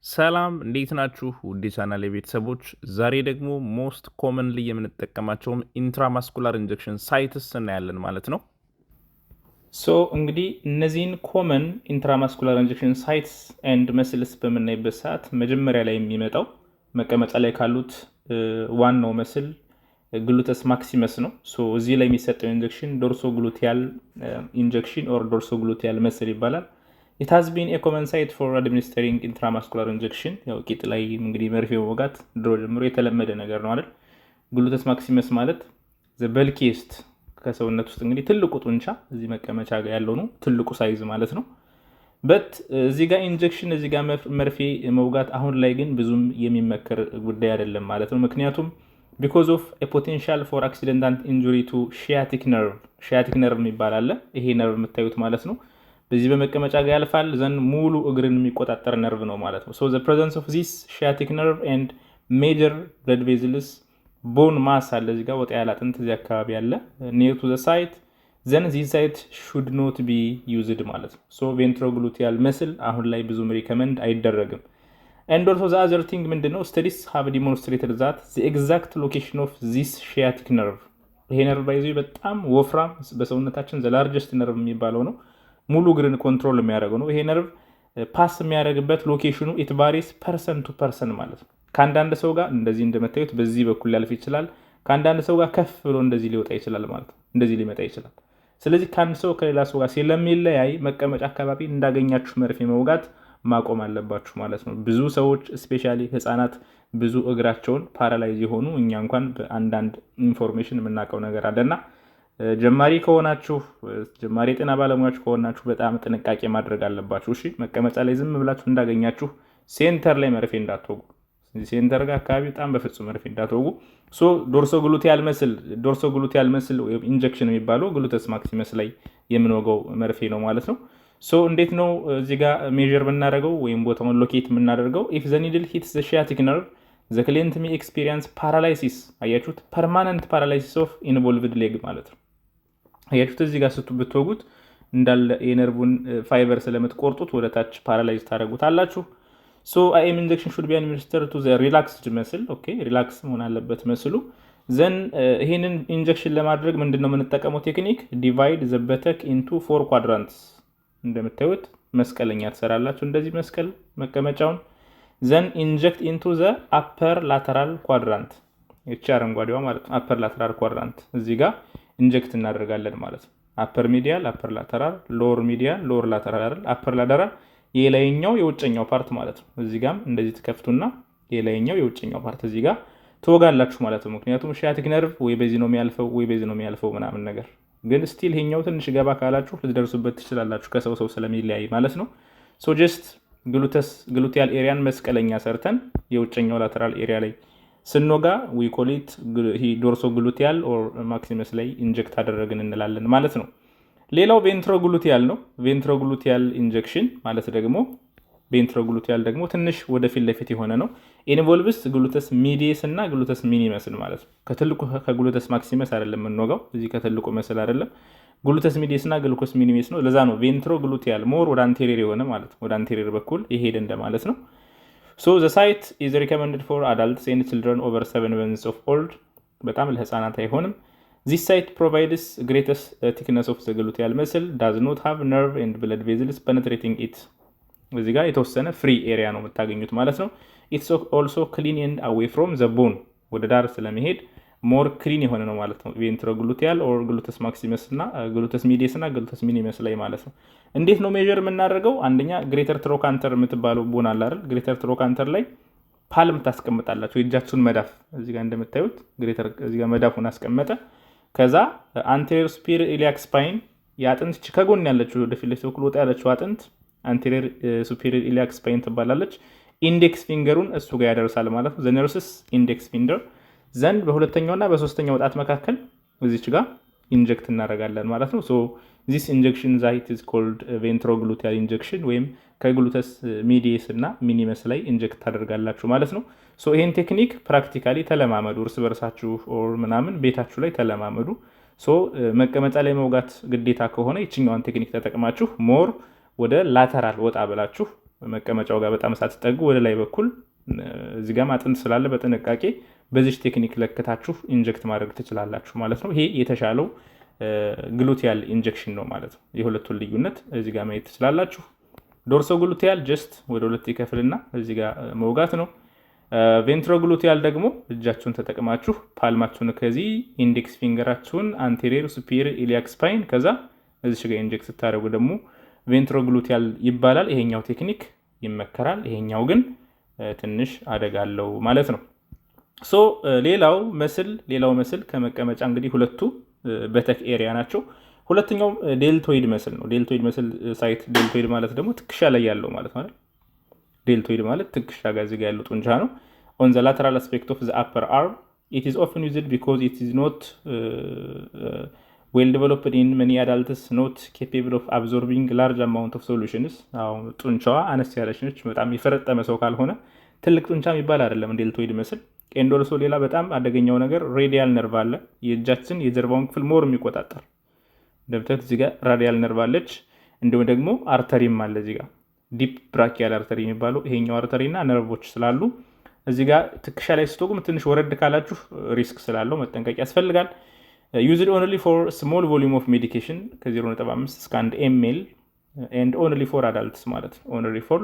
ሰላም እንዴት ናችሁ? ውድ የቻናሌ ቤተሰቦች፣ ዛሬ ደግሞ ሞስት ኮመንሊ የምንጠቀማቸውን ኢንትራማስኩላር ኢንጀክሽን ሳይትስ እናያለን ማለት ነው። እንግዲህ እነዚህን ኮመን ኢንትራማስኩላር ኢንጀክሽን ሳይትስ ኤንድ መስልስ በምናይበት ሰዓት መጀመሪያ ላይ የሚመጣው መቀመጫ ላይ ካሉት ዋናው መስል ግሉተስ ማክሲመስ ነው። እዚህ ላይ የሚሰጠው ኢንጀክሽን ዶርሶ ግሉቲያል ኢንጀክሽን ኦር ዶርሶ ግሉቲያል መስል ይባላል። It has been a common site for administering intramuscular injection. ያው ቂጥ ላይ እንግዲህ መርፌ መውጋት ድሮ ጀምሮ የተለመደ ነገር ነው አይደል? ግሉተስ ማክሲመስ ማለት ዘ በልኪስት ከሰውነት ውስጥ እንግዲህ ትልቁ ጡንቻ እዚህ መቀመጫ ጋር ያለው ነው፣ ትልቁ ሳይዝ ማለት ነው። በት እዚህ ጋር ኢንጀክሽን እዚህ ጋር መርፌ መውጋት አሁን ላይ ግን ብዙም የሚመከር ጉዳይ አይደለም ማለት ነው። ምክንያቱም because of a potential for accidental injury to sciatic nerve የሚባል አለ። ይሄ ነርቭ የምታዩት ማለት ነው በዚህ በመቀመጫ ጋር ያልፋል ዘንድ ሙሉ እግርን የሚቆጣጠር ነርቭ ነው ማለት ነው። the presence of this sciatic nerve and major blood vessels bone mass አለ እዚህ ጋር ወጣ ያለ አጥንት እዚህ አካባቢ ያለ near to the site then this site should not be used ማለት ነው። ventrogluteal muscle አሁን ላይ ብዙም ሪከመንድ አይደረግም። and also the other thing ምንድነው studies have demonstrated that the exact location of this sciatic nerve ይሄ ነርቭ ባይዘው በጣም ወፍራም በሰውነታችን the largest nerve የሚባለው ነው። ሙሉ እግርን ኮንትሮል የሚያደርገው ነው። ይሄ ነርቭ ፓስ የሚያደርግበት ሎኬሽኑ ኢት ቫሪስ ፐርሰን ቱ ፐርሰን ማለት ነው። ከአንዳንድ ሰው ጋር እንደዚህ እንደምታዩት በዚህ በኩል ሊያልፍ ይችላል። ከአንዳንድ ሰው ጋር ከፍ ብሎ እንደዚህ ሊወጣ ይችላል ማለት ነው። እንደዚህ ሊመጣ ይችላል። ስለዚህ ከአንድ ሰው ከሌላ ሰው ጋር ስለሚለያይ መቀመጫ አካባቢ እንዳገኛችሁ መርፌ መውጋት ማቆም አለባችሁ ማለት ነው። ብዙ ሰዎች ስፔሻሊ ህፃናት ብዙ እግራቸውን ፓራላይዝ የሆኑ እኛ እንኳን በአንዳንድ ኢንፎርሜሽን የምናውቀው ነገር አለና ጀማሪ ከሆናችሁ ጀማሪ ጤና ባለሙያዎች ከሆናችሁ በጣም ጥንቃቄ ማድረግ አለባችሁ። እሺ መስቀመጫ ላይ ዝም ብላችሁ እንዳገኛችሁ ሴንተር ላይ መርፌ እንዳትወጉ። ሴንተር ጋር አካባቢ በጣም በፍጹም መርፌ እንዳትወጉ። ዶርሶ ግሉቲያል መስል ወይም ኢንጀክሽን የሚባለው ግሉተስ ማክሲመስ ላይ የምንወጋው መርፌ ነው ማለት ነው። እንዴት ነው እዚህ ጋር ሜዠር ብናደርገው ወይም ቦታውን ሎኬት የምናደርገው? ኢፍ ዘ ኒድል ሂትስ ዘ ሺያቲክ ነርቭ ዘ ክሊየንት ሜይ ኤክስፒሪየንስ ፓራላይሲስ። አያችሁት? ፐርማነንት ፓራላይሲስ ኦፍ ኢንቮልቭድ ሌግ ማለት ነው። አያችሁት? እዚህ ጋር ብትወጉት እንዳለ የነርቭን ፋይበር ስለምትቆርጡት ወደ ታች ፓራላይዝ ታደርጉታላችሁ። IM injection should be administered to the relaxed muscle. ኦኬ ሪላክስ መሆን አለበት መስሉ። ዘን ይሄንን ኢንጀክሽን ለማድረግ ምንድነው የምንጠቀመው ቴክኒክ? ዲቫይድ ዘ በተክ ኢንቱ 4 ኳድራንትስ። እንደምታዩት መስቀለኛ ትሰራላችሁ እንደዚህ መስቀል መቀመጫውን። ዘን ኢንጀክት ኢንቱ ዘ አፐር ላተራል ኳድራንት። እቺ አረንጓዴዋ ማለት ነው አፐር ላተራል ኳድራንት እዚህ ጋር ኢንጀክት እናደርጋለን ማለት ነው። አፐር ሚዲያል፣ አፐር ላተራል፣ ሎወር ሚዲያል፣ ሎወር ላተራል አይደል? አፐር ላተራል የላይኛው የውጭኛው ፓርት ማለት ነው። እዚህ ጋርም እንደዚህ ተከፍቱና የላይኛው የውጭኛው ፓርት እዚህ ጋር ትወጋላችሁ ማለት ነው። ምክንያቱም ሺያቲክ ነርቭ ወይ በዚህ ነው የሚያልፈው ወይ በዚህ ነው የሚያልፈው ምናምን ነገር፣ ግን ስቲል ይሄኛው ትንሽ ገባ ካላችሁ ልትደርሱበት ትችላላችሁ ከሰው ሰው ስለሚለያይ ማለት ነው። ጀስት ግሉቲያል ኤሪያን መስቀለኛ ሰርተን የውጭኛው ላተራል ኤሪያ ላይ ስንወጋ ዊ ኮል ኢት ዶርሶ ግሉቲያል ኦር ማክሲመስ ላይ ኢንጀክት አደረግን እንላለን ማለት ነው። ሌላው ቬንትሮግሉቲያል ነው። ቬንትሮግሉቲያል ኢንጀክሽን ማለት ደግሞ ቬንትሮግሉቲያል ደግሞ ትንሽ ወደፊት ለፊት የሆነ ነው። ኢንቮልቭስ ግሉተስ ሚዲየስ እና ግሉተስ ሚኒመስን ማለት ነው። ከትልቁ ከግሉተስ ማክሲመስ አይደለም የምንወጋው፣ እዚህ ከትልቁ መስል አይደለም። ግሉተስ ሚዲየስ እና ግሉተስ ሚኒመስ ነው። ለዛ ነው ቬንትሮግሉቲያል ሞር ወደ አንቴሪየር የሆነ ማለት ነው። ወደ አንቴሪየር በኩል የሄደ እንደማለት ነው። the site is recommended for adults and children over 7 months of old. በጣም ለህፃናት አይሆንም። This site provides greatest thickness of the gluteal muscle, does not have nerve and blood vessels penetrating it. እዚህ ጋር የተወሰነ ፍሪ ኤሪያ ነው የምታገኙት ማለት ነው። It's also clean and away from the bone. ወደ ዳር ስለመሄድ ሞር ክሊን የሆነ ነው ማለት ነው። ቬንትሮግሉቲያል ኦር ግሉተስ ማክሲመስ እና ግሉተስ ሚዲየስ እና ግሉተስ ሚኒመስ ላይ ማለት ነው። እንዴት ነው ሜዠር የምናደርገው? አንደኛ ግሬተር ትሮካንተር የምትባለው ቦን አለ አይደል? ግሬተር ትሮካንተር ላይ ፓልም ታስቀምጣላችሁ። የእጃችሁን መዳፍ እዚህ ጋር እንደምታዩት ግሬተር እዚህ ጋር መዳፉን አስቀመጠ። ከዛ አንቴሪየር ሱፔሪየር ኢሊያክ ስፓይን ያጥንት ከጎን ያለችው ወደ ፊት ለፊት ወጣ ያለችው አጥንት አንቴሪየር ሱፔሪየር ኢሊያክ ስፓይን ትባላለች። ኢንዴክስ ፊንገሩን እሱ ጋር ያደርሳል ማለት ነው። ዘ ነርስስ ኢንዴክስ ፊንገር ዘንድ በሁለተኛውና በሶስተኛው ጣት መካከል እዚች ጋር ኢንጀክት እናደርጋለን ማለት ነው። this injection site is called ventrogluteal injection ወይም ከግሉተስ ሚዲየስ እና ሚኒመስ ላይ ኢንጀክት ታደርጋላችሁ ማለት ነው። ይሄን ቴክኒክ ፕራክቲካሊ ተለማመዱ፣ እርስ በርሳችሁ ኦር ምናምን ቤታችሁ ላይ ተለማመዱ። መቀመጫ ላይ መውጋት ግዴታ ከሆነ ይችኛዋን ቴክኒክ ተጠቅማችሁ ሞር ወደ ላተራል ወጣ ብላችሁ መቀመጫው ጋር በጣም ሳትጠጉ ወደ ላይ በኩል እዚህ ጋር አጥንት ስላለ በጥንቃቄ በዚህ ቴክኒክ ለክታችሁ ኢንጀክት ማድረግ ትችላላችሁ ማለት ነው። ይሄ የተሻለው ግሉቲያል ኢንጀክሽን ነው ማለት ነው። የሁለቱን ልዩነት እዚህ ጋር ማየት ትችላላችሁ። ዶርሶ ግሉቲያል ጀስት ወደ ሁለት ይከፍልና እዚህ ጋር መውጋት ነው። ቬንትሮ ግሉቲያል ደግሞ እጃችሁን ተጠቅማችሁ ፓልማችሁን ከዚህ ኢንዴክስ ፊንገራችሁን አንቴሪየር ሱፒሪየር ኢሊያክ ስፓይን ከዛ እዚህ ጋር ኢንጀክት ስታደርጉ ደግሞ ቬንትሮ ግሉቲያል ይባላል። ይሄኛው ቴክኒክ ይመከራል። ይሄኛው ግን ትንሽ አደጋ አለው ማለት ነው። ሶ ሌላው መስል ከመቀመጫ እንግዲህ ሁለቱ በተክ ኤሪያ ናቸው። ሁለተኛው ዴልቶይድ መስል ነው። ዴልቶይድ መስል ሳይት ዴልቶይድ ማለት ደግሞ ትከሻ ላይ ያለው ማለት ነው። ዴልቶይድ ማለት ትከሻ ጋር እዚህ ጋር ያለው ጡንቻ ነው። ኦን ዘ ላተራል አስፔክት ኦፍ ዘ አፐር አርም ኢት ኢዝ ኦፍን ዩዝድ ቢኮዝ ኢት ኢዝ ኖት ዌል ዴቨሎፕድ ኢን መኒ አዳልትስ ኖት ኬፔብል ኦፍ አብዞርቢንግ ላርጅ አማውንት ኦፍ ሶሉሽንስ። አሁን ጡንቻዋ አነስ ያለች ነች። በጣም የፈረጠመ ሰው ካልሆነ ትልቅ ጡንቻ የሚባል አይደለም ዴልቶይድ መስል። ኤንዶልሶ ሌላ በጣም አደገኛው ነገር ሬዲያል ነርቭ አለ። የእጃችን የጀርባውን ክፍል ሞር የሚቆጣጠር እንደምታዩት እዚህ ጋር ራዲያል ነርቭ አለች። እንዲሁም ደግሞ አርተሪም አለ እዚህ ጋር ዲፕ ብራኪያል አርተሪ የሚባለው ይሄኛው አርተሪ እና ነርቮች ስላሉ እዚህ ጋር ትከሻ ላይ ስትወጉም ትንሽ ወረድ ካላችሁ ሪስክ ስላለው መጠንቀቅ ያስፈልጋል። ዩዝድ ኦንሊ ፎር ስሞል ቮሊዩም ኦፍ ሜዲኬሽን ከ0.5 እስከ 1 ኤምኤል ኤንድ ኦንሊ ፎር አዳልትስ ማለት ኦንሊ ፎር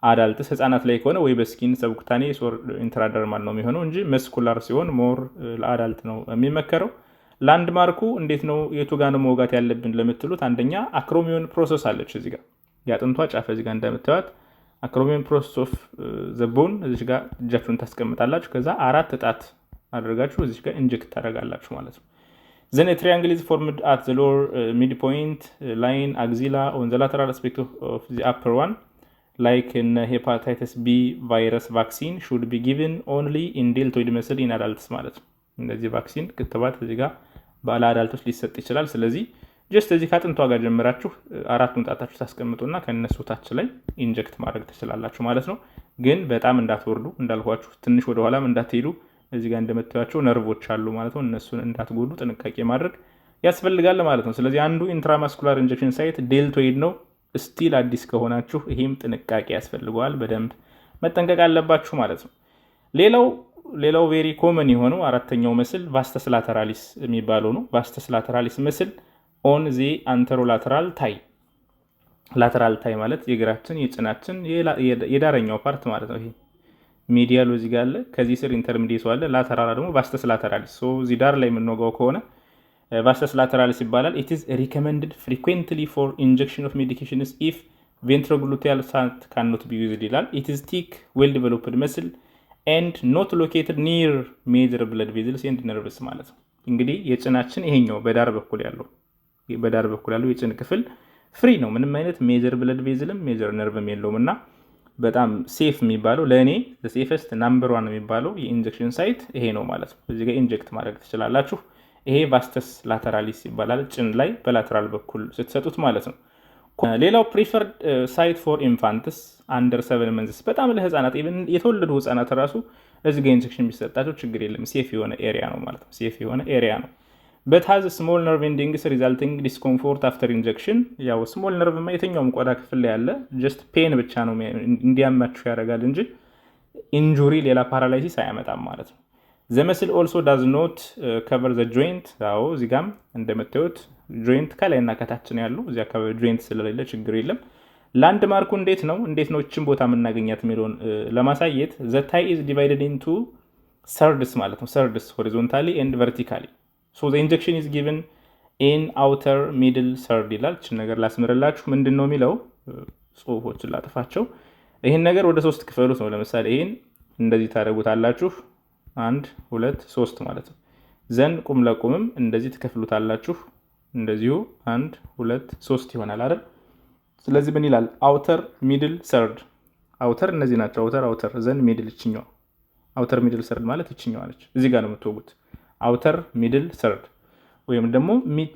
አዳልትስ ህፃናት ላይ ከሆነ ወይ በስኪን ሰብኩታኔስ ኦር ኢንትራደርማል ነው የሚሆነው እንጂ መስኩላር ሲሆን ሞር ለአዳልት ነው የሚመከረው። ላንድ ማርኩ እንዴት ነው የቱ ጋር ነው መውጋት ያለብን ለምትሉት አንደኛ አክሮሚዮን ፕሮሰስ አለች እዚህ ጋር ያጥንቷ ጫፍ እዚህ ጋር እንደምታዩት አክሮሚዮን ፕሮሰስ ኦፍ ዘ ቦን እዚህ ጋር እጃችሁን ታስቀምጣላችሁ። ከዛ 4 ጣት አድርጋችሁ እዚህ ጋር ኢንጀክት ታደርጋላችሁ ማለት ነው። ዘን ትሪያንግል ኢዝ ፎርምድ አት ዘ ሎወር ሚድ ፖይንት ላይን አግዚላ ኦን ዘ ላተራል አስፔክት ኦፍ ዘ አፐር ዋን ላይክ ኢን ሄፓታይተስ ቢ ቫይረስ ቫክሲን ሹድ ቢ ጊቨን ኦንሊ ኢን ዴልቶይድ መስል ኢን አዳልትስ ማለት ነው። እነዚህ ቫክሲን ክትባት እዚህ ጋር ባለ አዳልቶች ሊሰጥ ይችላል። ስለዚህ ጀስት እዚህ ከአጥንቷ ጋር ጀምራችሁ 4ቱን ጣታችሁ ታስቀምጡና ከነሱ ታች ላይ ኢንጀክት ማድረግ ትችላላችሁ ማለት ነው። ግን በጣም እንዳትወርዱ እንዳልኳችሁ ትንሽ ወደ ኋላም እንዳትሄዱ እዚህ ጋር እንደምታዩቸው ነርቮች አሉ ማለት ነው። እነሱን እንዳትጎዱ ጥንቃቄ ማድረግ ያስፈልጋል ማለት ነው። ስለዚህ አንዱ ኢንትራማስኩላር ኢንጀክሽን ሳይት ዴልቶይድ ነው። ስቲል አዲስ ከሆናችሁ ይሄም ጥንቃቄ ያስፈልገዋል። በደንብ መጠንቀቅ አለባችሁ ማለት ነው። ሌላው ቬሪ ኮመን የሆነው አራተኛው መስል ቫስተስ ላተራሊስ የሚባለው ነው። ቫስተስ ላተራሊስ መስል ኦን ዚ አንተሮላተራል ታይ። ላተራል ታይ ማለት የእግራችን የጭናችን የዳረኛው ፓርት ማለት ነው። ይሄ ሚዲያል እዚህ ጋር አለ፣ ከዚህ ስር ኢንተርሚዲየት አለ፣ ላተራል ደግሞ ቫስተስ ላተራሊስ። ሶ እዚህ ዳር ላይ የምንወጋው ከሆነ ቫስተስ ላተራሊስ ይባላል። ኢት ኢዝ ሪኮመንድድ ፍሪኩዌንትሊ ፎር ኢንጀክሽን ኦፍ ሜዲኬሽንስ ኢፍ ቬንትሮግሉቲያል ሳት ካንኖት ቢ ዩዝድ ይላል። ኢት ኢዝ ቲክ ዌል ዴቨሎፕድ መስል ኤንድ ኖት ሎኬትድ ኒር ሜጀር ብለድ ቬዝልስ ኤንድ ነርቭስ ማለት ነው። እንግዲህ የጭናችን ይሄኛው በዳር በኩል ያለው የጭን ክፍል ፍሪ ነው። ምንም አይነት ሜጀር ብለድ ቬዝልም ሜጀር ነርቭም የለውም እና በጣም ሴፍ የሚባለው ለእኔ ሴፈስት ናምበር 1 የሚባለው የኢንጀክሽን ሳይት ይሄ ነው ማለት ነው። እዚህ ጋር ኢንጀክት ማድረግ ትችላላችሁ። ይሄ ቫስተስ ላተራሊስ ይባላል። ጭን ላይ በላተራል በኩል ስትሰጡት ማለት ነው። ሌላው ፕሪፈርድ ሳይት ፎር ኢንፋንትስ አንደር 7 መንዝስ በጣም ለህፃናት የተወለዱ ህፃናት ራሱ እዚህ ጋር ኢንጀክሽን ቢሰጣቸው ችግር የለም። ሴፍ የሆነ ኤሪያ ነው ማለት ነው። ሴፍ የሆነ ኤሪያ ነው። በት ሃዝ ስሞል ነርቭ ኢንዲንግስ ሪዛልቲንግ ዲስኮምፎርት አፍተር ኢንጀክሽን። ያው ስሞል ነርቭ የትኛውም ቆዳ ክፍል ላይ ያለ ጀስት ፔን ብቻ ነው እንዲያማችሁ ያደርጋል እንጂ ኢንጁሪ ሌላ ፓራላይሲስ አያመጣም ማለት ነው። ዘ መስል ኦልሶ ዳዝ ኖት ከቨር ዘ ጆይንት። አዎ እዚህ ጋም እንደምታዩት ጆይንት ከላይና ከታችን ያሉ እዚህ አካባቢ ጆይንት ስለሌለ ችግር የለም። ላንድ ማርኩ እንዴት ነው እችን ቦታ የምናገኛት የሚለውን ለማሳየት ዘ ታይ ኢዝ ዲቫይደድ ኢንቱ ሰርድስ ማለት ነው። ሰርድስ ሆሪዞንታሊ ኤንድ ቨርቲካሊ። ሶ ዘ ኢንጀክሽን ኢዝ ጊቨን ኢን አውተር ሚድል ሰርድ ይላል። እችን ነገር ላስምርላችሁ። ምንድን ነው የሚለው ጽሁፎችን ላጥፋቸው። ይህን ነገር ወደ 3 ክፈሉት ነው። ለምሳሌ ይህን እንደዚህ ታደርጉታላችሁ 1 2 3 ማለት ነው። ዘን ቁም ለቁምም እንደዚህ ትከፍሉታላችሁ እንደዚሁ 1 2 3 ይሆናል አይደል? ስለዚህ ምን ይላል? አውተር ሚድል ሰርድ። አውተር እነዚህ ናቸው። አውተር ዘን ሚድል እችኛዋ። አውተር ሚድል ሰርድ ማለት እችኛዋ ነች። እዚህ ጋር ነው የምትወጉት። አውተር ሚድል ሰርድ ወይም ደግሞ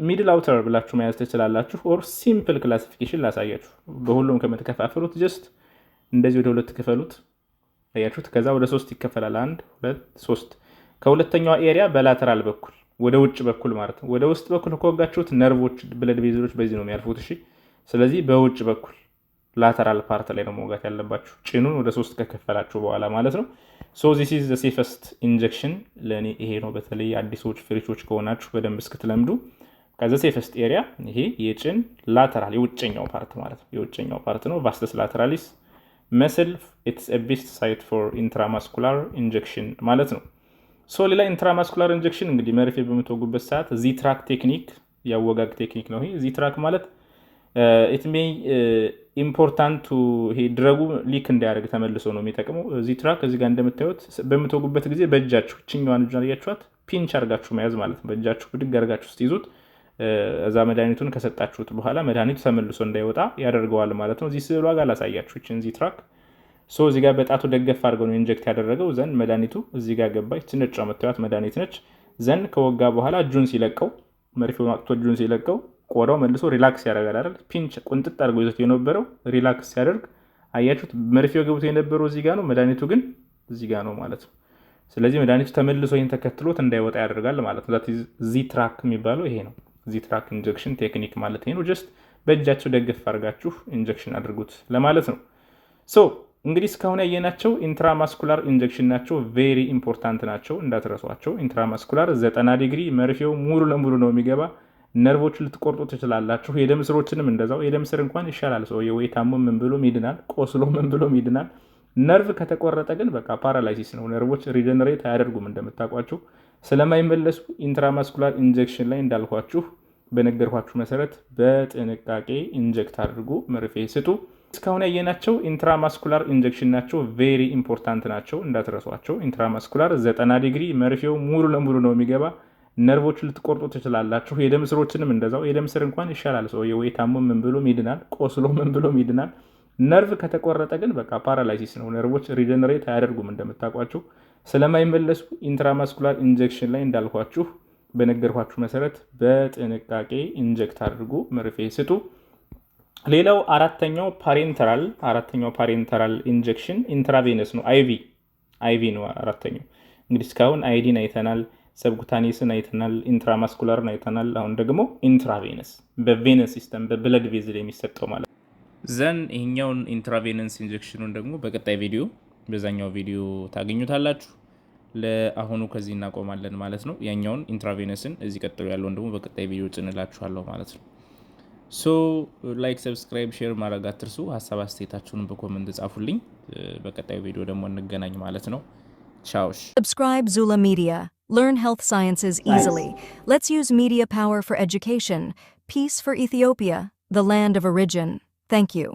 ሚድል አውተር ብላችሁ መያዝ ትችላላችሁ። ኦር ሲምፕል ክላሲፊኬሽን ላሳያችሁ። በሁሉም ከምትከፋፍሉት ጀስት እንደዚህ ወደ 2 ክፈሉት። አያችሁት? ከዛ ወደ 3 ይከፈላል። 1 2 3። ከሁለተኛው ኤሪያ በላተራል በኩል ወደ ውጭ በኩል ማለት ነው። ወደ ውስጥ በኩል ከወጋችሁት ነርቮች ብለድ ቬዝሎች በዚህ ነው የሚያልፉት። እሺ፣ ስለዚህ በውጭ በኩል ላተራል ፓርት ላይ ነው መውጋት ያለባችሁ፣ ጭኑን ወደ 3 ከከፈላችሁ በኋላ ማለት ነው። ሶ ዚስ ኢዝ ዘ ሴፈስት ኢንጀክሽን ለእኔ ይሄ ነው። በተለይ አዲሶች ፍሬሾች ከሆናችሁ በደንብ እስክትለምዱ ከዚ ሴፈስት ኤሪያ ይሄ የጭን ላተራል የውጨኛው ፓርት ማለት ነው። የውጨኛው ፓርት ነው ቫስተስ ላተራሊስ መስል ኢትስ ኤ ቤስት ሳይት ፎር ኢንትራማስኩላር ኢንጀክሽን ማለት ነው። ሶ ሌላ ኢንትራማስኩላር ኢንጀክሽን እንግዲህ መርፌ በምትወጉበት ሰዓት ዚትራክ ቴክኒክ ያወጋግ ቴክኒክ ነው። ይሄ ዚትራክ ማለት ኢት ሜይ ኢምፖርታንት ይሄ ድረጉ ሊክ እንዲያደርግ ተመልሶ ነው የሚጠቅመው። ዚትራክ እዚህ ጋር እንደምታዩት በምትወጉበት ጊዜ በእጃችሁ ችኛዋን እጇን ያያችኋት ፒንች አርጋችሁ መያዝ ማለት ነው። በእጃችሁ ብድግ አርጋችሁ ስትይዙት እዛ መድኃኒቱን ከሰጣችሁት በኋላ መድኃኒቱ ተመልሶ እንዳይወጣ ያደርገዋል ማለት ነው። እዚህ ስዕሏ ጋር ላሳያችሁ እቺን ዚትራክ። ሶ እዚህ ጋር በጣቱ ደገፍ አድርገው ነው ኢንጀክት ያደረገው። ዘን መድኃኒቱ እዚህ ጋር ገባች። ትንጫ መታወት መድኃኒት ነች። ዘን ከወጋ በኋላ እጁን ሲለቀው መርፌውን አጥቶ እጁን ሲለቀው ቆዳው መልሶ ሪላክስ ያደርጋል አይደል? ፒንች ቁንጥጥ አድርገው ይዞት የነበረው ሪላክስ ሲያደርግ አያችሁት። መርፌው ገብቶ የነበረው እዚህ ጋር ነው፣ መድኃኒቱ ግን እዚህ ጋር ነው ማለት ነው። ስለዚህ መድኃኒቱ ተመልሶ ይሄን ተከትሎት እንዳይወጣ ያደርጋል ማለት ነው። ዚትራክ የሚባለው ይሄ ነው። ዚትራክ ኢንጀክሽን ቴክኒክ ማለት ይሄ ነው። ጀስት በእጃችሁ ደግፍ አድርጋችሁ ኢንጀክሽን አድርጉት ለማለት ነው። ሶ እንግዲህ እስካሁን ያየናቸው ኢንትራማስኩላር ኢንጀክሽን ናቸው። ቬሪ ኢምፖርታንት ናቸው፣ እንዳትረሷቸው። ኢንትራማስኩላር 90 ዲግሪ መርፌው ሙሉ ለሙሉ ነው የሚገባ። ነርቮች ልትቆርጡ ትችላላችሁ። የደም ስሮችንም እንደዛው። የደም ስር እንኳን ይሻላል፣ ሰው ወይ ታሞ ምን ብሎ ይድናል፣ ቆስሎ ምን ብሎ ይድናል። ነርቭ ከተቆረጠ ግን በቃ ፓራላይሲስ ነው። ነርቮች ሪጀነሬት አያደርጉም እንደምታውቋቸው ስለማይመለሱ ኢንትራማስኩላር ኢንጀክሽን ላይ እንዳልኳችሁ በነገርኳችሁ መሰረት በጥንቃቄ ኢንጀክት አድርጉ፣ መርፌ ስጡ። እስካሁን ያየናቸው ኢንትራማስኩላር ኢንጀክሽን ናቸው። ቬሪ ኢምፖርታንት ናቸው፣ እንዳትረሷቸው። ኢንትራማስኩላር 90 ዲግሪ መርፌው ሙሉ ለሙሉ ነው የሚገባ። ነርቮች ልትቆርጡ ትችላላችሁ። የደም ስሮችንም እንደዛው። የደም ስር እንኳን ይሻላል፣ ሰው ወይ ታሞ ምን ብሎ ይድናል፣ ቆስሎ ምን ብሎ ይድናል። ነርቭ ከተቆረጠ ግን በቃ ፓራላይሲስ ነው። ነርቮች ሪጀነሬት አያደርጉም እንደምታውቋቸው ስለማይመለሱ ኢንትራማስኩላር ኢንጀክሽን ላይ እንዳልኳችሁ በነገርኳችሁ መሰረት በጥንቃቄ ኢንጀክት አድርጉ፣ መርፌ ስጡ። ሌላው አራተኛው ፓሬንተራል ኢንጀክሽን ኢንትራቬነስ ነው። አይቪ ነው አራተኛው። እንግዲህ እስካሁን አይዲን አይተናል፣ ሰብኩታኒስን አይተናል፣ ኢንትራማስኩላርን አይተናል። አሁን ደግሞ ኢንትራቬነስ በቬነስ ሲስተም በብለድ ቬዝል የሚሰጠው ማለት ነው። ዘን ይሄኛውን ኢንትራቬነስ ኢንጀክሽኑን ደግሞ በቀጣይ ቪዲዮ በዛኛው ቪዲዮ ታገኙታላችሁ። ለአሁኑ ከዚህ እናቆማለን ማለት ነው። ያኛውን ኢንትራቬነስን እዚህ ቀጥሎ ያለውን ደግሞ በቀጣይ ቪዲዮ ጭንላችኋለሁ ማለት ነው። ሶ ላይክ፣ ሰብስክራይብ፣ ሼር ማድረግ አትርሱ። ሀሳብ አስተያየታችሁን በኮመንት ጻፉልኝ። በቀጣይ ቪዲዮ ደግሞ እንገናኝ ማለት ነው። ቻው። Subscribe Zula Media. Learn health sciences easily. Let's use media power for education. Peace for Ethiopia, the land of origin. Thank you.